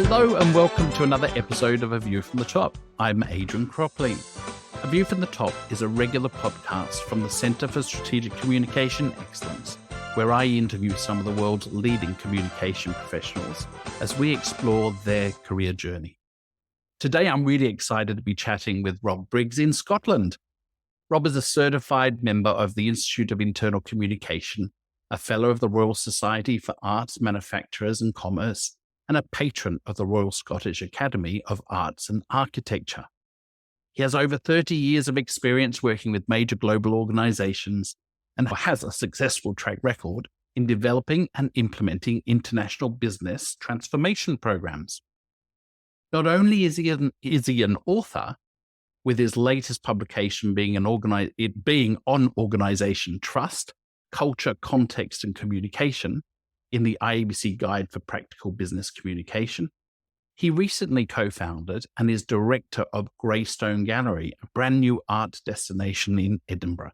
Hello and welcome to another episode of A View from the Top. I'm Adrian Cropley. A View from the Top is a regular podcast from the Centre for Strategic Communication Excellence, where I interview some of the world's leading communication professionals as we explore their career journey. Today, I'm really excited to be chatting with Rob Briggs in Scotland. Rob is a certified member of the Institute of Internal Communication, a fellow of the Royal Society for Arts, Manufacturers and Commerce, and a patron of the Royal Scottish Academy of Arts and Architecture. He has over 30 years of experience working with major global organizations and has a successful track record in developing and implementing international business transformation programs. Not only is he an author, with his latest publication being on organization trust, culture, context, and communication in the IABC Guide for Practical Business Communication, he recently co-founded and is director of Greystone Gallery, a brand new art destination in Edinburgh.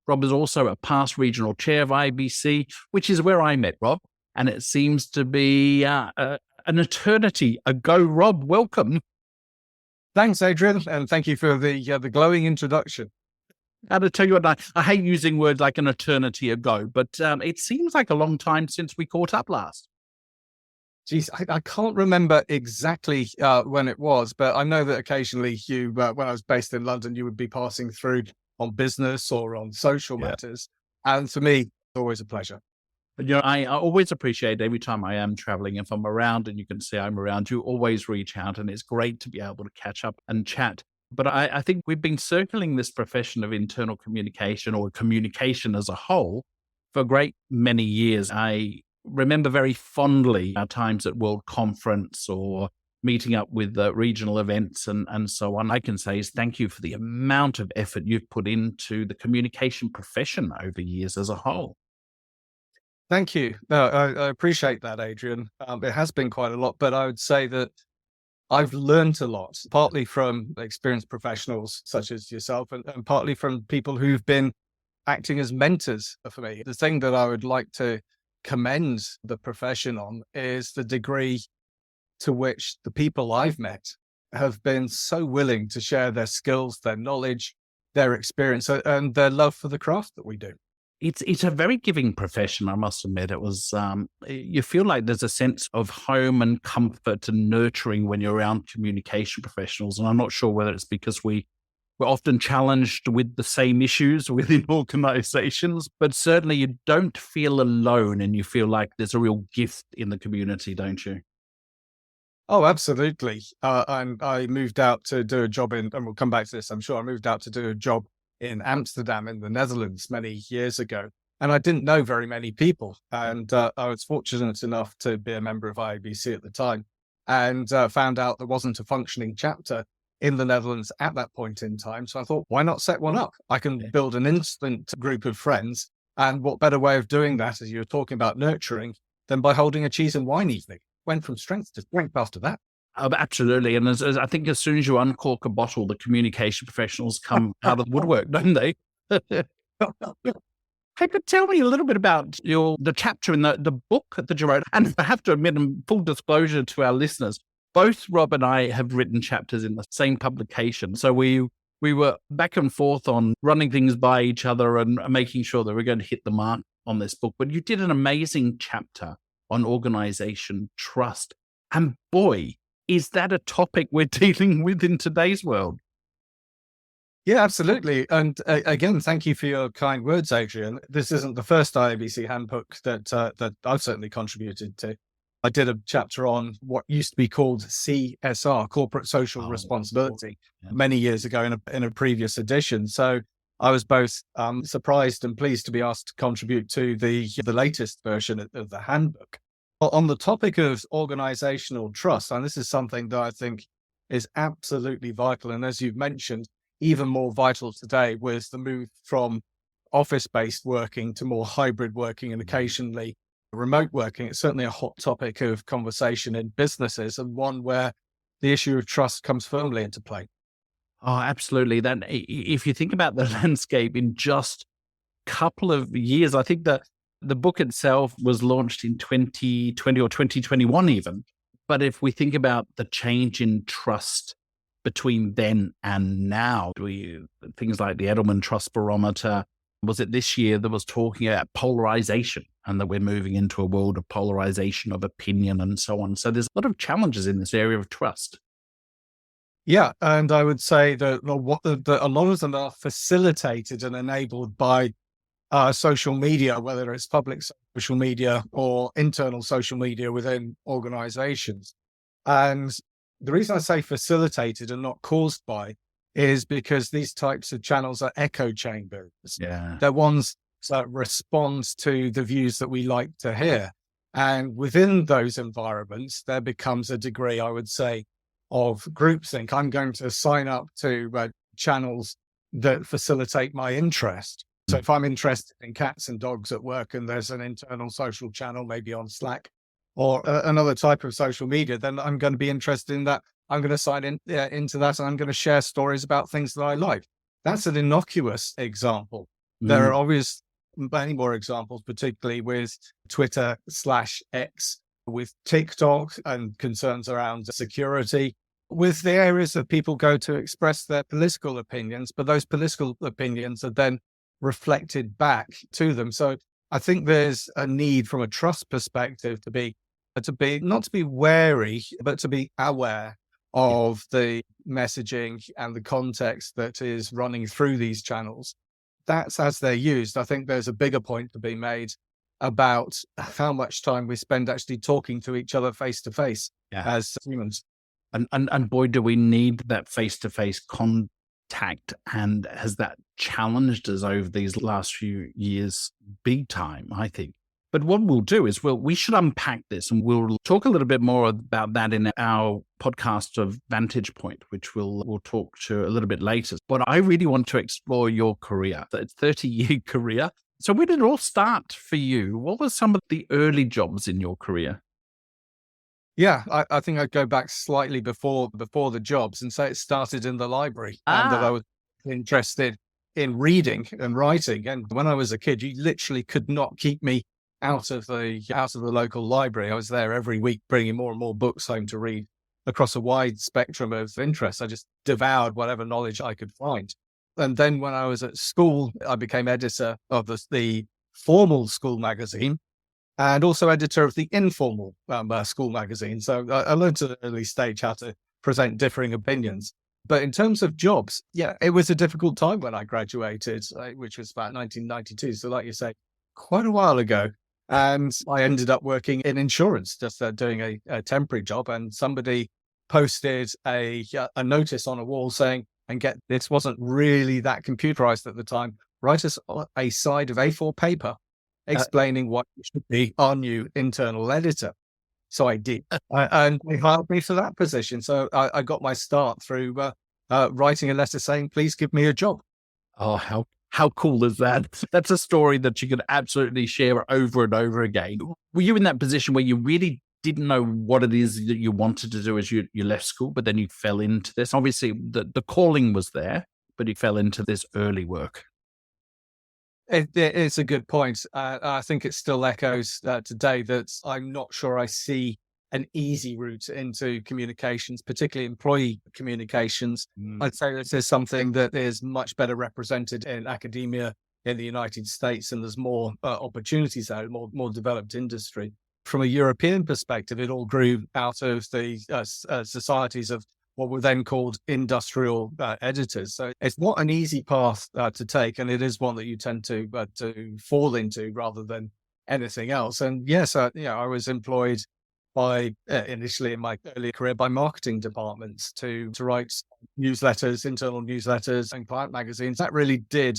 Rob is also a past regional chair of IABC, which is where I met Rob, and it seems to be an eternity ago. Rob, welcome. Thanks, Adrian, and thank you for the glowing introduction. And to tell you what, I hate using words like an eternity ago, but it seems like a long time since we caught up last. Geez, I can't remember exactly when it was, but I know that occasionally you, when I was based in London, you would be passing through on business or on social matters. And for me, it's always a pleasure. I always appreciate every time I am traveling, if I'm around and you can see I'm around, you always reach out, and it's great to be able to catch up and chat. But I think we've been circling this profession of internal communication or communication as a whole for a great many years. I remember very fondly our times at World Conference or meeting up with regional events and so on. I can say is thank you for the amount of effort you've put into the communication profession over years as a whole. Thank you. No, I appreciate that, Adrian. It has been quite a lot, but I would say that I've learned a lot, partly from experienced professionals such as yourself and partly from people who've been acting as mentors for me. The thing that I would like to commend the profession on is the degree to which the people I've met have been so willing to share their skills, their knowledge, their experience, and their love for the craft that we do. It's a very giving profession, I must admit. It was, you feel like there's a sense of home and comfort and nurturing when you're around communication professionals. And I'm not sure whether it's because we're often challenged with the same issues within organizations, but certainly you don't feel alone and you feel like there's a real gift in the community, don't you? Oh, absolutely. And I moved out to do a job and we'll come back to this, I'm sure. I moved out to do a job in Amsterdam in the Netherlands many years ago. And I didn't know very many people. And I was fortunate enough to be a member of IABC at the time and found out there wasn't a functioning chapter in the Netherlands at that point in time. So I thought, why not set one up? I can build an instant group of friends. And what better way of doing that, as you were talking about nurturing, than by holding a cheese and wine evening? Went from strength to strength after that. Oh, absolutely. And as I think as soon as you uncork a bottle, the communication professionals come out of the woodwork, don't they? Hey, but tell me a little bit about the chapter in the book that you wrote. And I have to admit, in full disclosure to our listeners, both Rob and I have written chapters in the same publication. So we were back and forth on running things by each other and making sure that we're going to hit the mark on this book. But you did an amazing chapter on organization trust. And boy, is that a topic we're dealing with in today's world? Yeah, absolutely. And again, thank you for your kind words, Adrian. This isn't the first IABC handbook that I've certainly contributed to. I did a chapter on what used to be called CSR, Corporate Social Responsibility, many years ago in a previous edition. So I was both surprised and pleased to be asked to contribute to the latest version of the handbook. On the topic of organizational trust, and this is something that I think is absolutely vital. And as you've mentioned, even more vital today with the move from office-based working to more hybrid working and occasionally remote working. It's certainly a hot topic of conversation in businesses and one where the issue of trust comes firmly into play. Oh, absolutely. That if you think about the landscape in just a couple of years, I think that the book itself was launched in 2020 or 2021 even. But if we think about the change in trust between then and now, things like the Edelman Trust Barometer, was it this year that was talking about polarization and that we're moving into a world of polarization of opinion and so on. So there's a lot of challenges in this area of trust. Yeah, and I would say that a lot of them are facilitated and enabled by social media, whether it's public social media or internal social media within organizations. And the reason I say facilitated and not caused by is because these types of channels are echo chambers. Yeah. They're ones that respond to the views that we like to hear. And within those environments, there becomes a degree, I would say, of groupthink. I'm going to sign up to channels that facilitate my interest. So if I'm interested in cats and dogs at work and there's an internal social channel, maybe on Slack or another type of social media, then I'm going to be interested in that. I'm going to sign into that and I'm going to share stories about things that I like. That's an innocuous example. There are obviously many more examples, particularly with Twitter/X, with TikTok and concerns around security, with the areas that people go to express their political opinions, but those political opinions are then reflected back to them. So I think there's a need from a trust perspective to be not to be wary, but to be aware of the messaging and the context that is running through these channels. That's as they're used. I think there's a bigger point to be made about how much time we spend actually talking to each other face to face as humans. And boy, do we need that face-to-face contact. And has that challenged us over these last few years big time, I think. But what we'll do is we should unpack this and we'll talk a little bit more about that in our podcast of Vantage Point, which we'll talk to a little bit later. But I really want to explore your career. It's a 30-year career. So where did it all start for you? What were some of the early jobs in your career? Yeah, I think I'd go back slightly before the jobs and say it started in the library and that I was interested in reading and writing. And when I was a kid, you literally could not keep me out of the local library. I was there every week bringing more and more books home to read across a wide spectrum of interests. I just devoured whatever knowledge I could find. And then when I was at school, I became editor of the formal school magazine and also editor of the informal school magazine. So I learned at an early stage how to present differing opinions. But in terms of jobs, it was a difficult time when I graduated, which was about 1992. So like you say, quite a while ago. And I ended up working in insurance, just doing a temporary job. And somebody posted a notice on a wall saying, and this wasn't really that computerized at the time, write us a side of A4 paper explaining what should be our new internal editor. So I did. And they hired me for that position. So I got my start through writing a letter saying, please give me a job. Oh, how cool is that? That's a story that you could absolutely share over and over again. Were you in that position where you really didn't know what it is that you wanted to do as you left school, but then you fell into this? Obviously, the calling was there, but you fell into this early work. It's a good point. I think it still echoes today that I'm not sure I see an easy route into communications, particularly employee communications. I'd say this is something that is much better represented in academia in the United States, and there's more opportunities there, more developed industry. From a European perspective, it all grew out of the societies of what were then called industrial editors. So it's not an easy path to take, and it is one that you tend to fall into rather than anything else. And yes, I was employed by initially in my early career by marketing departments to write newsletters, internal newsletters and client magazines. That really did.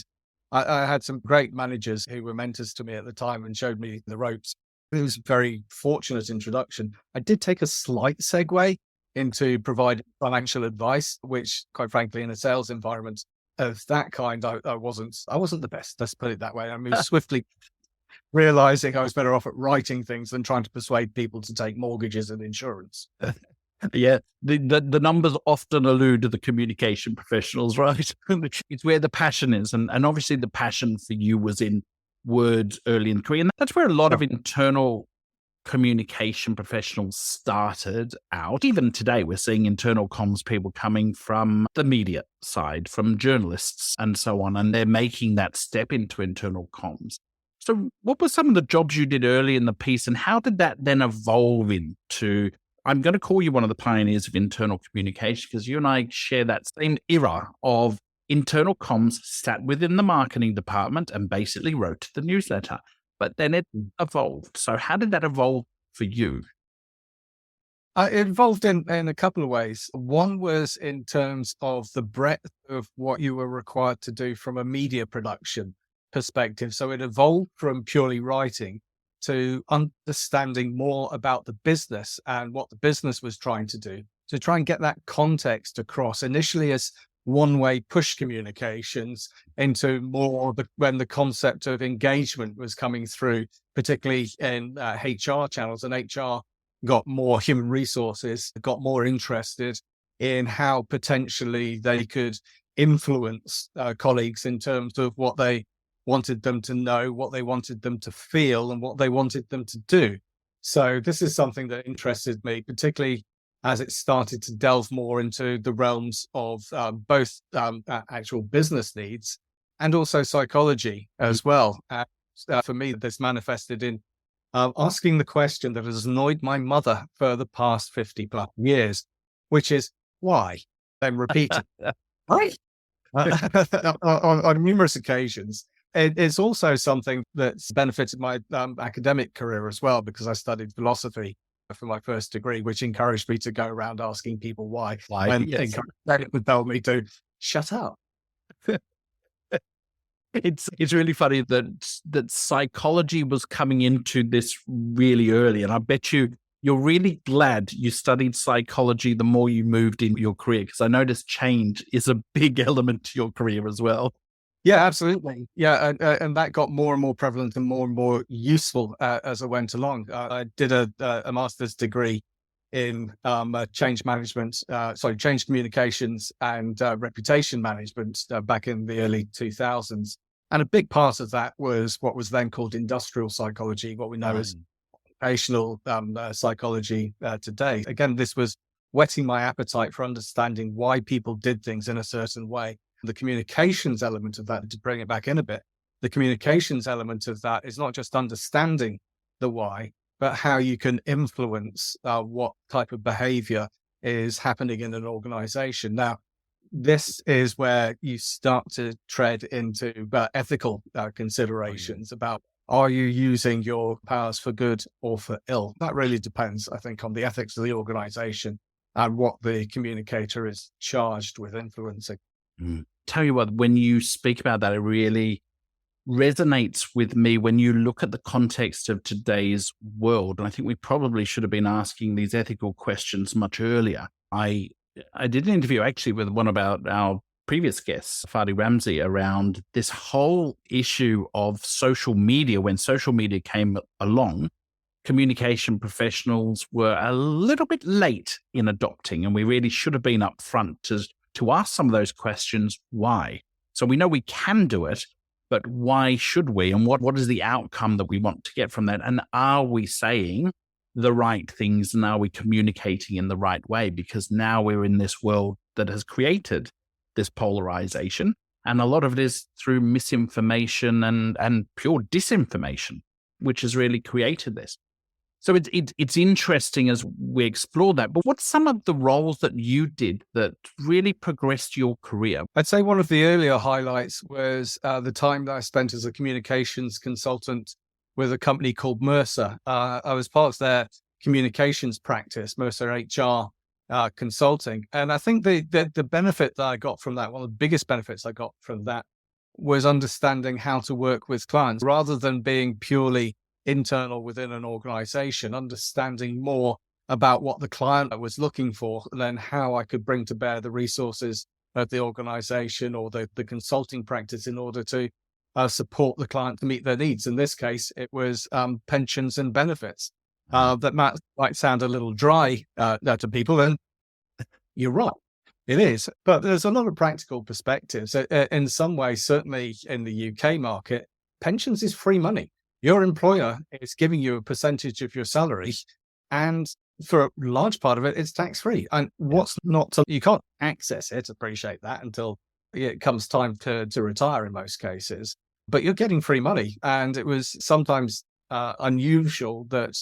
I had some great managers who were mentors to me at the time and showed me the ropes. It was a very fortunate introduction. I did take a slight segue into providing financial advice, which quite frankly, in a sales environment of that kind, I wasn't the best. Let's put it that way. I moved swiftly, realizing I was better off at writing things than trying to persuade people to take mortgages and insurance. Yeah, the numbers often allude to the communication professionals, right? It's where the passion is. And obviously the passion for you was in words early in the career. And that's where a lot of internal communication professionals started out, even today, we're seeing internal comms people coming from the media side, from journalists and so on, and they're making that step into internal comms. So what were some of the jobs you did early in the piece, and how did that then evolve into, I'm going to call you one of the pioneers of internal communication, because you and I share that same era of internal comms sat within the marketing department and basically wrote the newsletter. But then it evolved. So how did that evolve for you? It evolved in a couple of ways. One was in terms of the breadth of what you were required to do from a media production perspective. So it evolved from purely writing to understanding more about the business and what the business was trying to do, to try and get that context across initially as one-way push communications into more when the concept of engagement was coming through, particularly in HR channels, and HR got more human resources, got more interested in how potentially they could influence colleagues in terms of what they wanted them to know, what they wanted them to feel, and what they wanted them to do. So this is something that interested me, particularly as it started to delve more into the realms of both actual business needs and also psychology as well. For me, this manifested in asking the question that has annoyed my mother for the past 50 plus years, which is why? Then repeated right? On numerous occasions. It's also something that's benefited my academic career as well, because I studied philosophy for my first degree, which encouraged me to go around asking people why. And Yes. it would tell me to shut up. It's really funny that psychology was coming into this really early. And I bet you're really glad you studied psychology the more you moved in your career, because I noticed change is a big element to your career as well. Yeah, absolutely. Yeah, and that got more and more prevalent and more useful as I went along. I did a master's degree in change management, change communications and reputation management back in the early 2000s. And a big part of that was what was then called industrial psychology, what we know as occupational psychology today. Again, this was whetting my appetite for understanding why people did things in a certain way. The communications element of that, to bring it back in a bit, the communications element of that is not just understanding the why, but how you can influence what type of behavior is happening in an organization. Now, this is where you start to tread into ethical considerations about, are you using your powers for good or for ill? That really depends, I think, on the ethics of the organization and what the communicator is charged with influencing. Tell you what, when you speak about that, it really resonates with me when you look at the context of today's world. And I think we probably should have been asking these ethical questions much earlier. I did an interview actually with one of our previous guests, Fadi Ramsey, around this whole issue of social media. When social media came along, communication professionals were a little bit late in adopting, and we really should have been upfront to ask some of those questions. Why? So we know we can do it, but why should we? And what is the outcome that we want to get from that? And are we saying the right things, and are we communicating in the right way? Because now we're in this world that has created this polarization, and a lot of it is through misinformation and pure disinformation, which has really created this. So it's interesting as we explore that. But what's some of the roles that you did that really progressed your career? I'd say one of the earlier highlights was the time that I spent as a communications consultant with a company called Mercer. I was part of their communications practice, Mercer HR Consulting. And I think the benefit that I got from that, one of the biggest benefits I got from that, was understanding how to work with clients rather than being purely internal within an organization, understanding more about what the client was looking for, and then how I could bring to bear the resources of the organization or the consulting practice in order to support the client to meet their needs. In this case, it was pensions and benefits. That might sound a little dry to people, and you're right, it is. But there's a lot of practical perspectives. In some ways, certainly in the UK market, pensions is free money. Your employer is giving you a percentage of your salary, and for a large part of it, it's tax-free. And what's not to, you can't access it, appreciate that, until it comes time to retire in most cases. But you're getting free money. And it was sometimes unusual that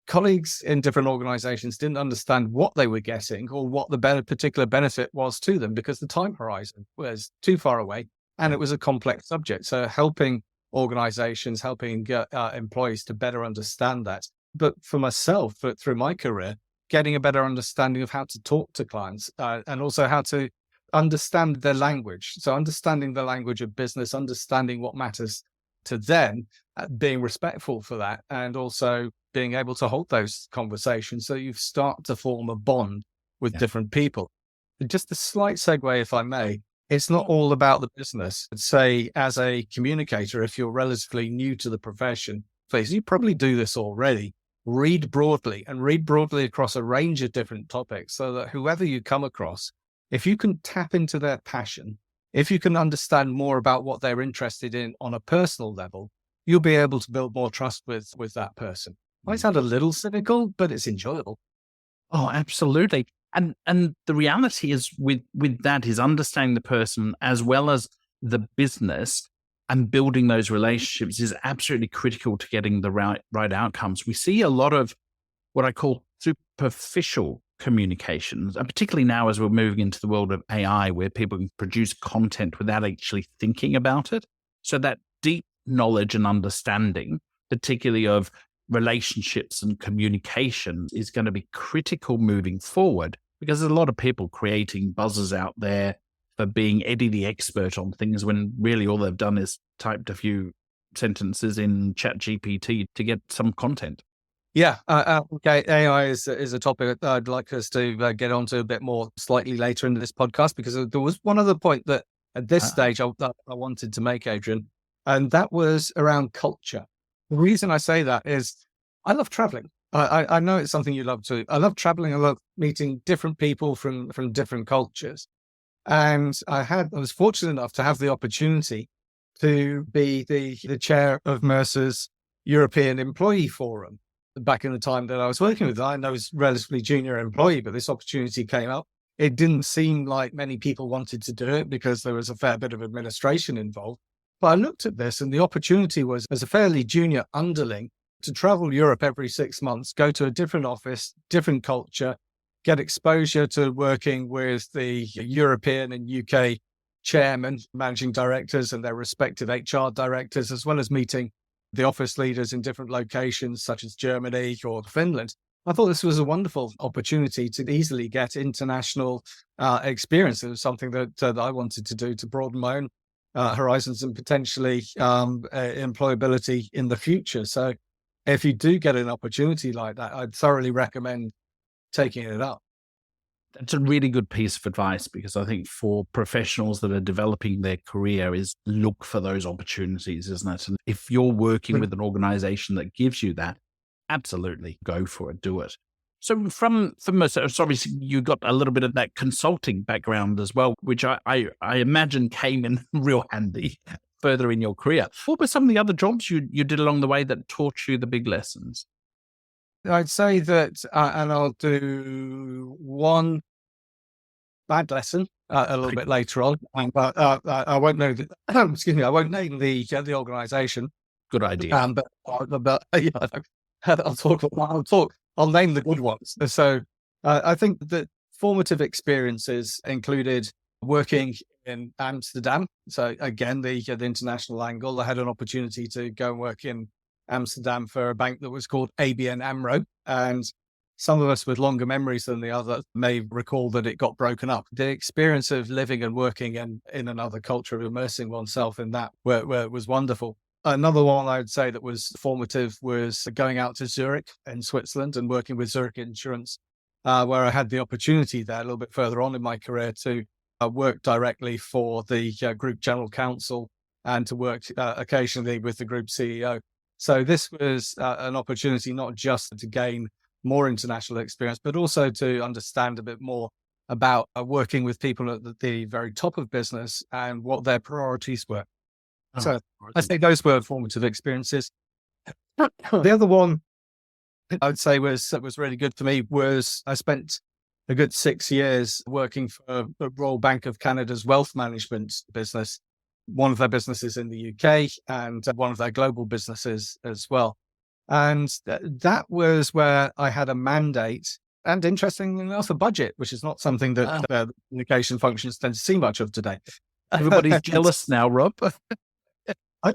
colleagues in different organizations didn't understand what they were getting or what the particular benefit was to them, because the time horizon was too far away and it was a complex subject. So helping organizations, helping employees to better understand that. But for myself, through my career, getting a better understanding of how to talk to clients and also how to understand their language. So understanding the language of business, understanding what matters to them, being respectful for that, and also being able to hold those conversations so you start to form a bond with different people. And just a slight segue, if I may, it's not all about the business. Say, as a communicator, if you're relatively new to the profession, you probably do this already. Read broadly across a range of different topics so that whoever you come across, if you can tap into their passion, if you can understand more about what they're interested in on a personal level, you'll be able to build more trust with that person. Might sound a little cynical, but it's enjoyable. Oh, absolutely. And the reality is with that is understanding the person as well as the business and building those relationships is absolutely critical to getting the right outcomes. We see a lot of what I call superficial communications, and particularly now as we're moving into the world of AI, where people can produce content without actually thinking about it. So that deep knowledge and understanding, particularly of relationships and communication, is going to be critical moving forward, because there's a lot of people creating buzzers out there for being Eddie the expert on things when really all they've done is typed a few sentences in ChatGPT to get some content. Yeah, okay. AI is a topic that I'd like us to get onto a bit more slightly later into this podcast, because there was one other point that at this stage I wanted to make, Adrian, and that was around culture. The reason I say that is I love traveling. I know it's something you love too. I love traveling. I love meeting different people from different cultures. And I was fortunate enough to have the opportunity to be the chair of Mercer's European Employee Forum back in the time that I was working with. I was a relatively junior employee, but this opportunity came up. It didn't seem like many people wanted to do it because there was a fair bit of administration involved. But I looked at this, and the opportunity was, as a fairly junior underling, to travel Europe every 6 months, go to a different office, different culture, get exposure to working with the European and UK chairmen, managing directors, and their respective HR directors, as well as meeting the office leaders in different locations such as Germany or Finland. I thought this was a wonderful opportunity to easily get international experience. It was something that I wanted to do to broaden my own horizons and potentially employability in the future. So if you do get an opportunity like that, I'd thoroughly recommend taking it up. That's a really good piece of advice, because I think for professionals that are developing their career is look for those opportunities, isn't it? And if you're working with an organization that gives you that, absolutely go for it, do it. So from obviously you got a little bit of that consulting background as well, which I imagine came in real handy further in your career. What were some of the other jobs you did along the way that taught you the big lessons? I'd say that, and I'll do one bad lesson a little bit later on, but I won't know. Excuse me, I won't name the organisation. Good idea. But yeah, I'll name the good ones. So I think that formative experiences included working in Amsterdam. So again, the international angle. I had an opportunity to go and work in Amsterdam for a bank that was called ABN AMRO. And some of us with longer memories than the other may recall that it got broken up. The experience of living and working in another culture, of immersing oneself in that, where was wonderful. Another one I would say that was formative was going out to Zurich in Switzerland and working with Zurich Insurance, where I had the opportunity there a little bit further on in my career to work directly for the group general counsel and to work occasionally with the group CEO. So this was an opportunity not just to gain more international experience, but also to understand a bit more about working with people at the very top of business and what their priorities were. So I think those were formative experiences. The other one I would say was really good for me was I spent a good 6 years working for the Royal Bank of Canada's wealth management business, one of their businesses in the UK and one of their global businesses as well. And that was where I had a mandate and, interestingly enough, a budget, which is not something that communication functions tend to see much of today. Everybody's jealous now, Rob. I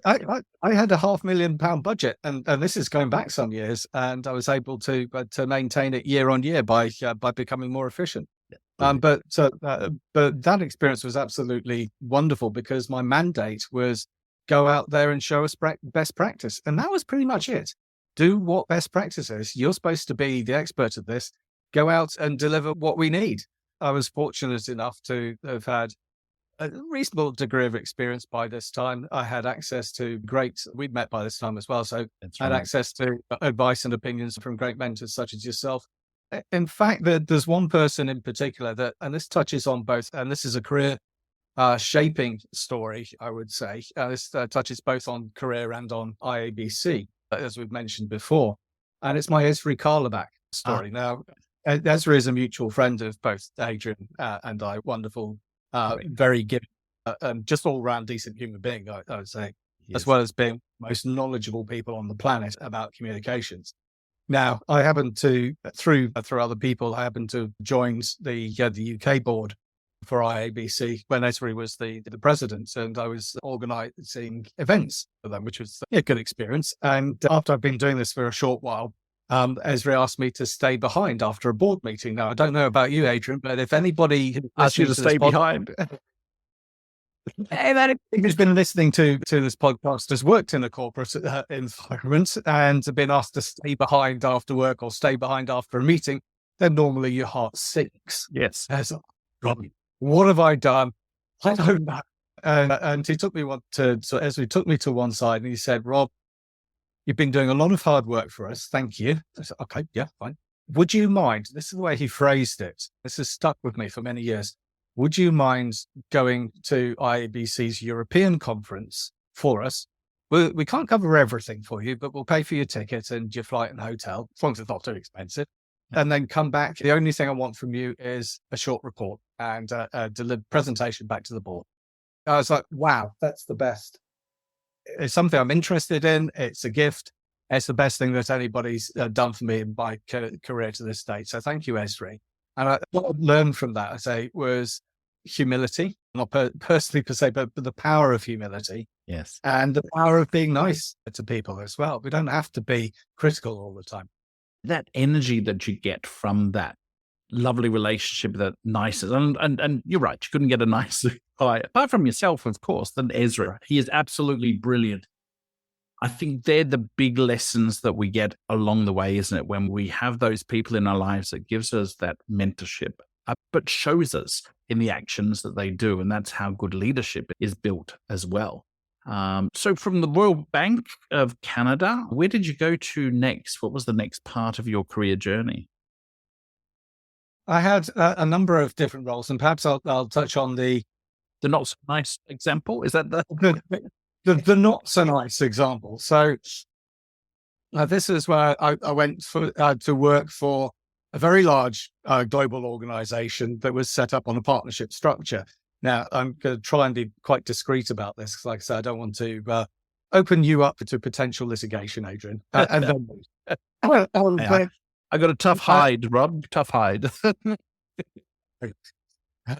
had a £500,000 budget, and this is going back some years, and I was able to maintain it year on year by becoming more efficient. But that experience was absolutely wonderful because my mandate was go out there and show us best practice, and that was pretty much it. Do what best practice is. You're supposed to be the expert at this. Go out and deliver what we need. I was fortunate enough to have had a reasonable degree of experience by this time. I had access to we'd met by this time as well. So I had access to advice and opinions from great mentors such as yourself. In fact, there's one person in particular and this touches on both, and this is a career shaping story, I would say. This touches both on career and on IABC, as we've mentioned before. And it's my Esri Karlabach story. Now, Esri is a mutual friend of both Adrian and I, wonderful, very giving, just all around decent human being, I would say, as well as being most knowledgeable people on the planet about communications. Now, I happen to, through other people, I happen to join the UK board for IABC when Esri was the president, and I was organising events for them, which was a good experience. And after I've been doing this for a short while, Esri asked me to stay behind after a board meeting. Now, I don't know about you, Adrian, but if anybody asked you to stay behind, who's been listening to this podcast has worked in a corporate environment and been asked to stay behind after work or stay behind after a meeting, then normally your heart sinks. Yes. God, what have I done? I don't know. And he took me Esri took me to one side and he said, Rob, you've been doing a lot of hard work for us. Thank you. I said, okay, yeah, fine. Would you mind? This is the way he phrased it. This has stuck with me for many years. Would you mind going to IABC's European conference for us? We can't cover everything for you, but we'll pay for your ticket and your flight and hotel, as long as it's not too expensive. And then come back. The only thing I want from you is a short report and a presentation back to the board. I was like, wow, that's the best. It's something I'm interested in. It's a gift. It's the best thing that anybody's done for me in my career to this date. So thank you, Esri. And what I learned from that, I say, was humility, not personally per se, but the power of humility. Yes. And the power of being nice to people as well. We don't have to be critical all the time. That energy that you get from that lovely relationship, that niceness, and you're right, you couldn't get a nicer guy, apart from yourself, of course, than Ezra. He is absolutely brilliant. I think they're the big lessons that we get along the way, isn't it? When we have those people in our lives that gives us that mentorship, but shows us in the actions that they do. And that's how good leadership is built as well. So from the Royal Bank of Canada, where did you go to next? What was the next part of your career journey? I had a number of different roles, and perhaps I'll touch on the not so nice example. Is that the not so nice example? So this is where I went to work for a very large global organization that was set up on a partnership structure. Now, I'm going to try and be quite discreet about this because, like I said, I don't want to open you up to potential litigation, Adrian. And then, I got a tough hide, Rob. Tough hide.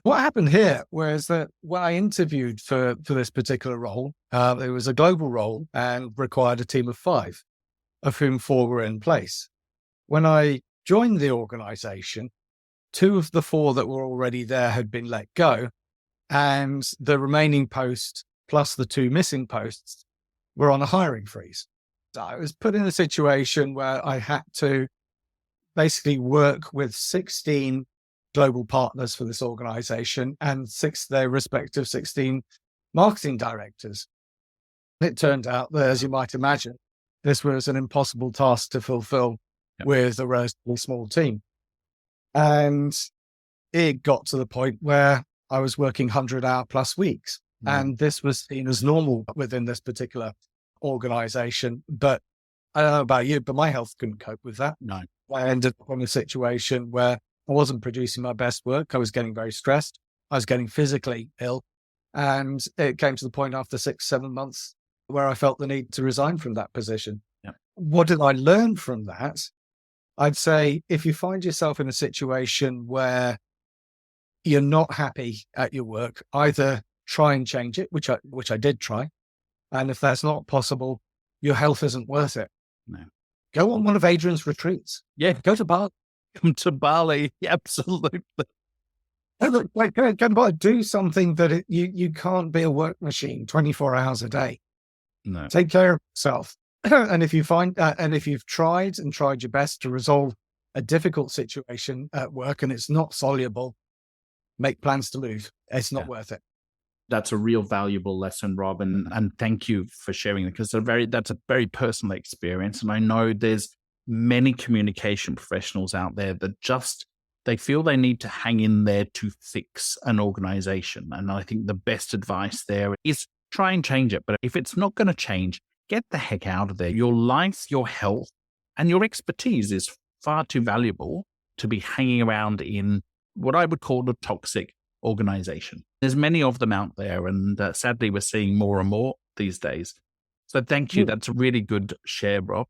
What happened here was that when I interviewed for this particular role, it was a global role and required a team of 5, of whom 4 were in place. When I joined the organization, 2 of the 4 that were already there had been let go, and the remaining post plus the 2 missing posts were on a hiring freeze. So I was put in a situation where I had to basically work with 16 global partners for this organization and their respective 16 marketing directors. It turned out that, as you might imagine, this was an impossible task to fulfill with a relatively small team. And it got to the point where I was working 100-hour plus weeks. And this was seen as normal within this particular organization. But I don't know about you, but my health couldn't cope with that. No. I ended up in a situation where I wasn't producing my best work. I was getting very stressed. I was getting physically ill. And it came to the point after 6-7 months where I felt the need to resign from that position. Yeah. What did I learn from that? I'd say if you find yourself in a situation where you're not happy at your work, either try and change it, which I did try. And if that's not possible, your health isn't worth it. No. Go on one of Adrian's retreats. Yeah. Go to Bali. Come to Bali. Absolutely. Go to Bali. Do something that you can't be a work machine 24 hours a day. No. Take care of yourself. And if you find, and if you've tried your best to resolve a difficult situation at work and it's not soluble, make plans to move. It's not worth it. That's a real valuable lesson, Rob. And thank you for sharing it, because that's a very personal experience. And I know there's many communication professionals out there that they feel they need to hang in there to fix an organization. And I think the best advice there is try and change it. But if it's not going to change, get the heck out of there. Your life, your health, and your expertise is far too valuable to be hanging around in what I would call a toxic organization. There's many of them out there, and sadly, we're seeing more and more these days. So thank you. That's a really good share, Rob,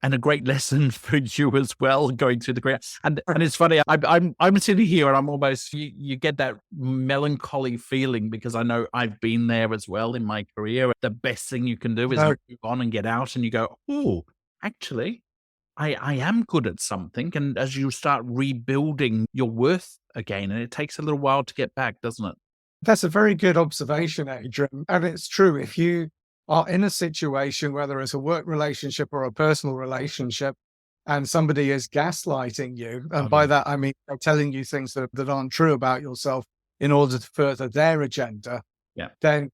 and a great lesson for you as well, going through the career. And it's funny, I'm sitting here and I'm almost, you get that melancholy feeling, because I know I've been there as well in my career. The best thing you can do is move on and get out, and you go, oh, actually, I am good at something. And as you start rebuilding your worth again, and it takes a little while to get back, doesn't it? That's a very good observation, Adrian. And it's true. If you are in a situation, whether it's a work relationship or a personal relationship, and somebody is gaslighting you, and by that, I mean, they're telling you things that aren't true about yourself in order to further their agenda, then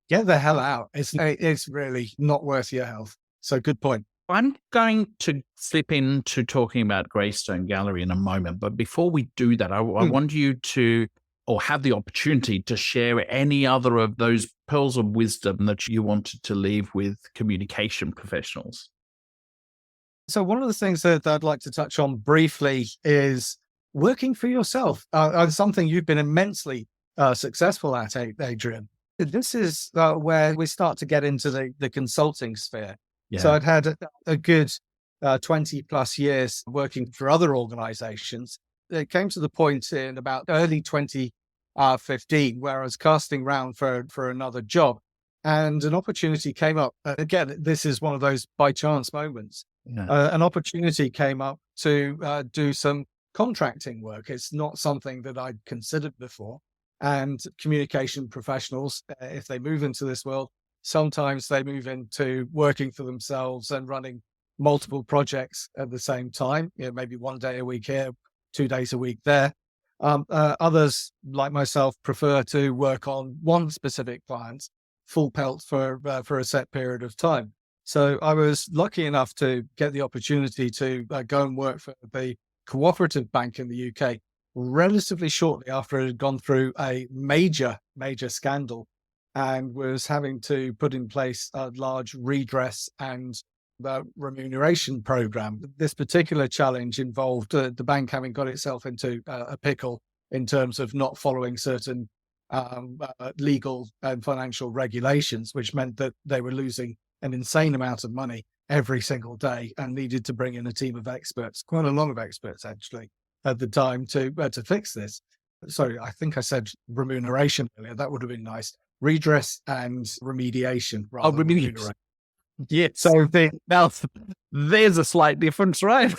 get the hell out. It's really not worth your health. So good point. I'm going to slip into talking about Greystone Gallery in a moment. But before we do that, I want you to, or have the opportunity to share any other of those pearls of wisdom that you wanted to leave with communication professionals. So one of the things that I'd like to touch on briefly is working for yourself. Something you've been immensely successful at, Adrian. This is where we start to get into the consulting sphere. Yeah. So I'd had a good 20 plus years working for other organizations. It came to the point in about early 2015 where I was casting around for another job, and an opportunity came up. Again, this is one of those by chance moments. An opportunity came up to do some contracting work. It's not something that I'd considered before. And communication professionals, if they move into this world, sometimes they move into working for themselves and running multiple projects at the same time, maybe 1 day a week here, 2 days a week there. Others, like myself, prefer to work on one specific client, full pelt for a set period of time. So I was lucky enough to get the opportunity to go and work for the cooperative bank in the UK relatively shortly after it had gone through a major scandal, and was having to put in place a large redress and remuneration program. This particular challenge involved the bank having got itself into a pickle in terms of not following certain legal and financial regulations, which meant that they were losing an insane amount of money every single day and needed to bring in a team of experts, quite a lot of experts actually, at the time to fix this. Sorry, I think I said remuneration earlier. That would have been nice. Redress and remediation. Rather than remuneration. Yes. So now there's a slight difference, right?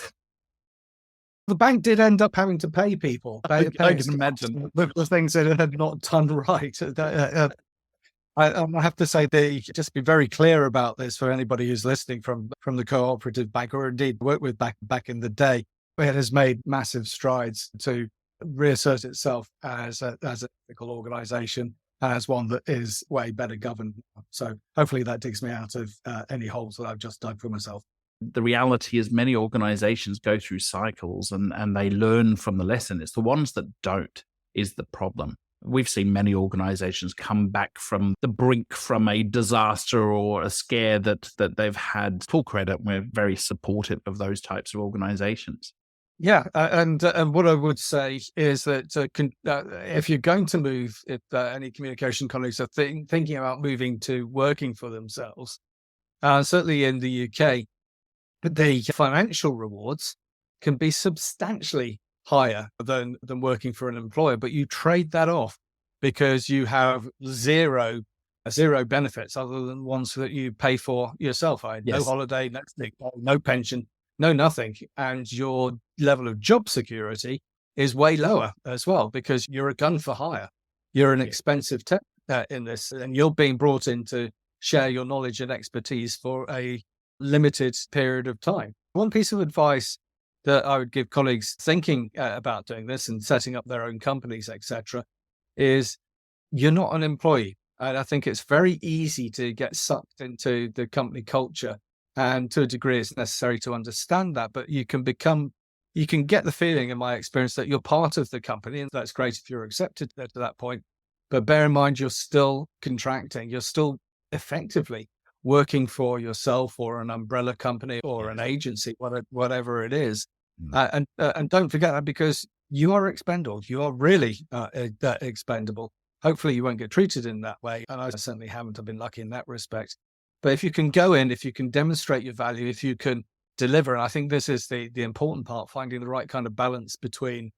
The bank did end up having to pay people. I can imagine with the things that it had not done right. I have to say, just be very clear about this for anybody who's listening from the cooperative bank, or indeed worked with back in the day. It has made massive strides to reassert itself as an ethical organization, as one that is way better governed. So hopefully that digs me out of any holes that I've just dug for myself. The reality is many organizations go through cycles and they learn from the lesson. It's the ones that don't is the problem. We've seen many organizations come back from the brink from a disaster or a scare that they've had. Full credit. We're very supportive of those types of organizations. Yeah, and what I would say is that if you're going to move, if any communication colleagues are thinking about moving to working for themselves, certainly in the UK, the financial rewards can be substantially higher than working for an employer, but you trade that off because you have zero benefits other than ones that you pay for yourself. No Yes. holiday, no sick, no pension, no nothing, and your level of job security is way lower as well because you're a gun for hire. You're an expensive tech in this, and you're being brought in to share your knowledge and expertise for a limited period of time. One piece of advice that I would give colleagues thinking about doing this and setting up their own companies, etc., is you're not an employee. And I think it's very easy to get sucked into the company culture. And to a degree, it's necessary to understand that. But you can get the feeling, in my experience, that you're part of the company. And that's great if you're accepted to that point. But bear in mind, you're still contracting. You're still effectively working for yourself or an umbrella company or an agency, whatever it is. And don't forget that, because you are expendable. You are really expendable. Hopefully you won't get treated in that way. And I certainly haven't. I've been lucky in that respect. But if you can go in, if you can demonstrate your value, if you can deliver, and I think this is the important part, finding the right kind of balance between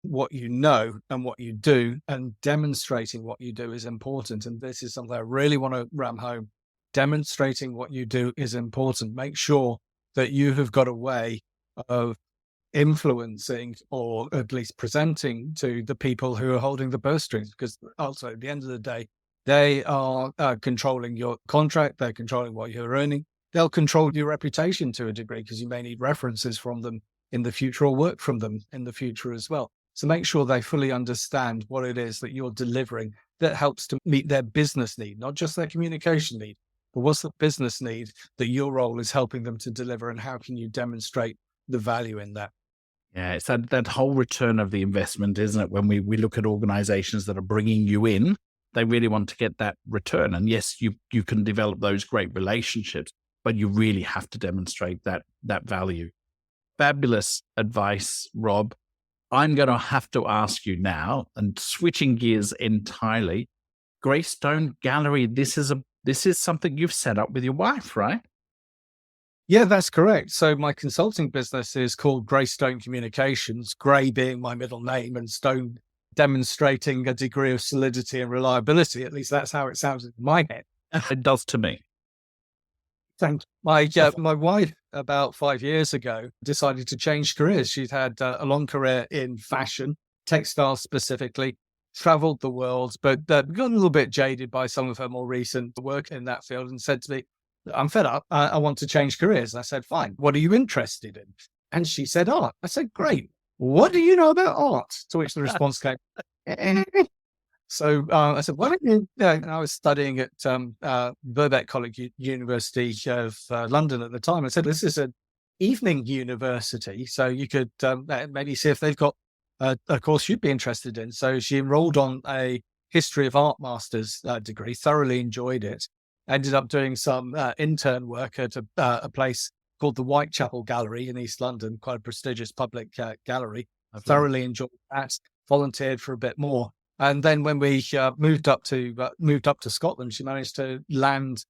what you know and what you do, and demonstrating what you do is important. And this is something I really want to ram home. Demonstrating what you do is important. Make sure that you have got a way of influencing, or at least presenting to the people who are holding the purse strings, because also at the end of the day, they are controlling your contract. They're controlling what you're earning. They'll control your reputation to a degree, because you may need references from them in the future or work from them in the future as well. So make sure they fully understand what it is that you're delivering that helps to meet their business need, not just their communication need, but what's the business need that your role is helping them to deliver, and how can you demonstrate the value in that? Yeah, it's that whole return of the investment, isn't it? When we look at organizations that are bringing you in, they really want to get that return. And yes, you can develop those great relationships, but you really have to demonstrate that value. Fabulous advice, Rob. I'm going to have to ask you now, and switching gears entirely, Greystone Gallery, this is something you've set up with your wife, right? Yeah, that's correct. So my consulting business is called Greystone Communications, Grey being my middle name and Stone demonstrating a degree of solidity and reliability. At least that's how it sounds in my head. It does to me. Thank you. My wife, about 5 years ago, decided to change careers. She'd had a long career in fashion, textiles specifically, traveled the world, but got a little bit jaded by some of her more recent work in that field, and said to me, I'm fed up. I want to change careers. And I said, fine. What are you interested in? And she said, art. I said, great. What do you know about art? To which the response came, So I said, why don't you? And I was studying at Birkbeck College, University of London at the time. I said, this is an evening university, so you could maybe see if they've got a course you'd be interested in. So she enrolled on a history of art master's degree, thoroughly enjoyed it. Ended up doing some intern work at a place called the Whitechapel Gallery in East London, quite a prestigious public gallery. Thoroughly enjoyed that, volunteered for a bit more. And then when we moved up to Scotland, she managed to land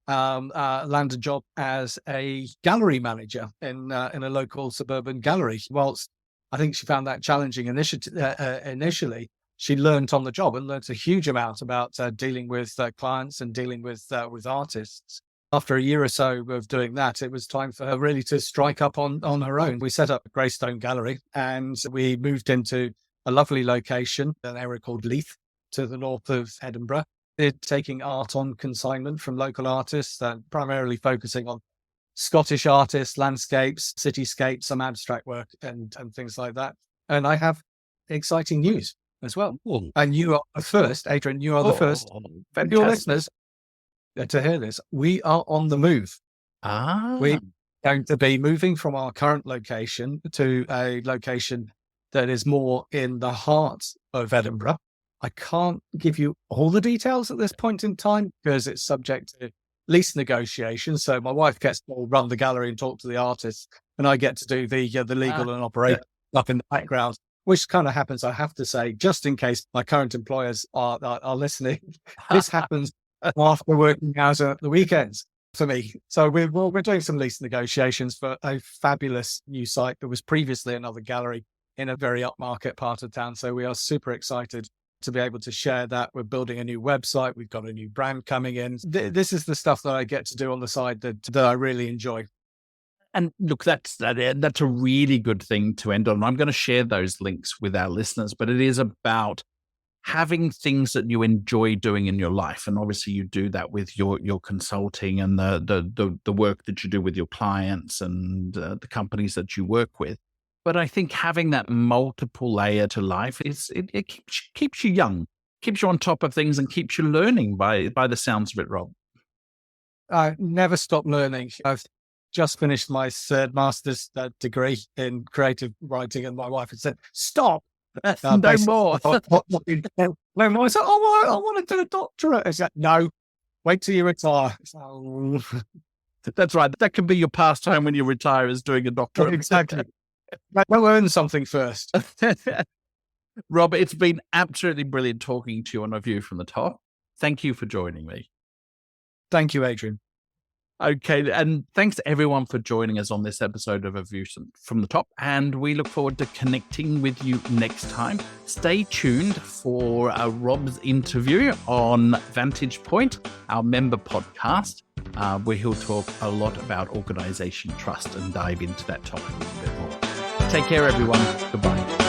a job as a gallery manager in a local suburban gallery. Whilst I think she found that challenging initially, she learned on the job and learned a huge amount about dealing with clients and dealing with artists. After a year or so of doing that, it was time for her really to strike up on her own. We set up a Greystone Gallery, and we moved into a lovely location, an area called Leith, to the north of Edinburgh. They're taking art on consignment from local artists, primarily focusing on Scottish artists, landscapes, cityscapes, some abstract work and things like that. And I have exciting news as well. Ooh. And you are the first, Adrian, you are the first for your listeners to hear this. We are on the move. We're going to be moving from our current location to a location that is more in the heart of Edinburgh. I can't give you all the details at this point in time because it's subject to lease negotiations. So my wife gets to run the gallery and talk to the artists, and I get to do the legal and operational stuff in the background, which kind of happens, I have to say, just in case my current employers are listening. This happens after working hours at the weekends for me. So we're doing some lease negotiations for a fabulous new site that was previously another gallery in a very upmarket part of town. So we are super excited to be able to share that. We're building a new website. We've got a new brand coming in. This is the stuff that I get to do on the side that I really enjoy. And look, that's a really good thing to end on. I'm going to share those links with our listeners, but it is about having things that you enjoy doing in your life. And obviously you do that with your consulting and the work that you do with your clients and the companies that you work with. But I think having that multiple layer to life it keeps you young, keeps you on top of things, and keeps you learning by the sounds of it, Rob. I never stop learning. I've just finished my third master's degree in creative writing, and my wife had said, "Stop, no more." No more. I said, "Oh, I want to do a doctorate." I said, "No, wait till you retire." So, that's right. That can be your pastime when you retire, is doing a doctorate. Exactly. We'll learn something first. Rob, it's been absolutely brilliant talking to you on A View from the Top. Thank you for joining me. Thank you, Adrian. Okay, and thanks to everyone for joining us on this episode of A View from the Top, and we look forward to connecting with you next time. Stay tuned for Rob's interview on Vantage Point, our member podcast, where he'll talk a lot about organisation trust and dive into that topic a little bit more. Take care, everyone. Goodbye.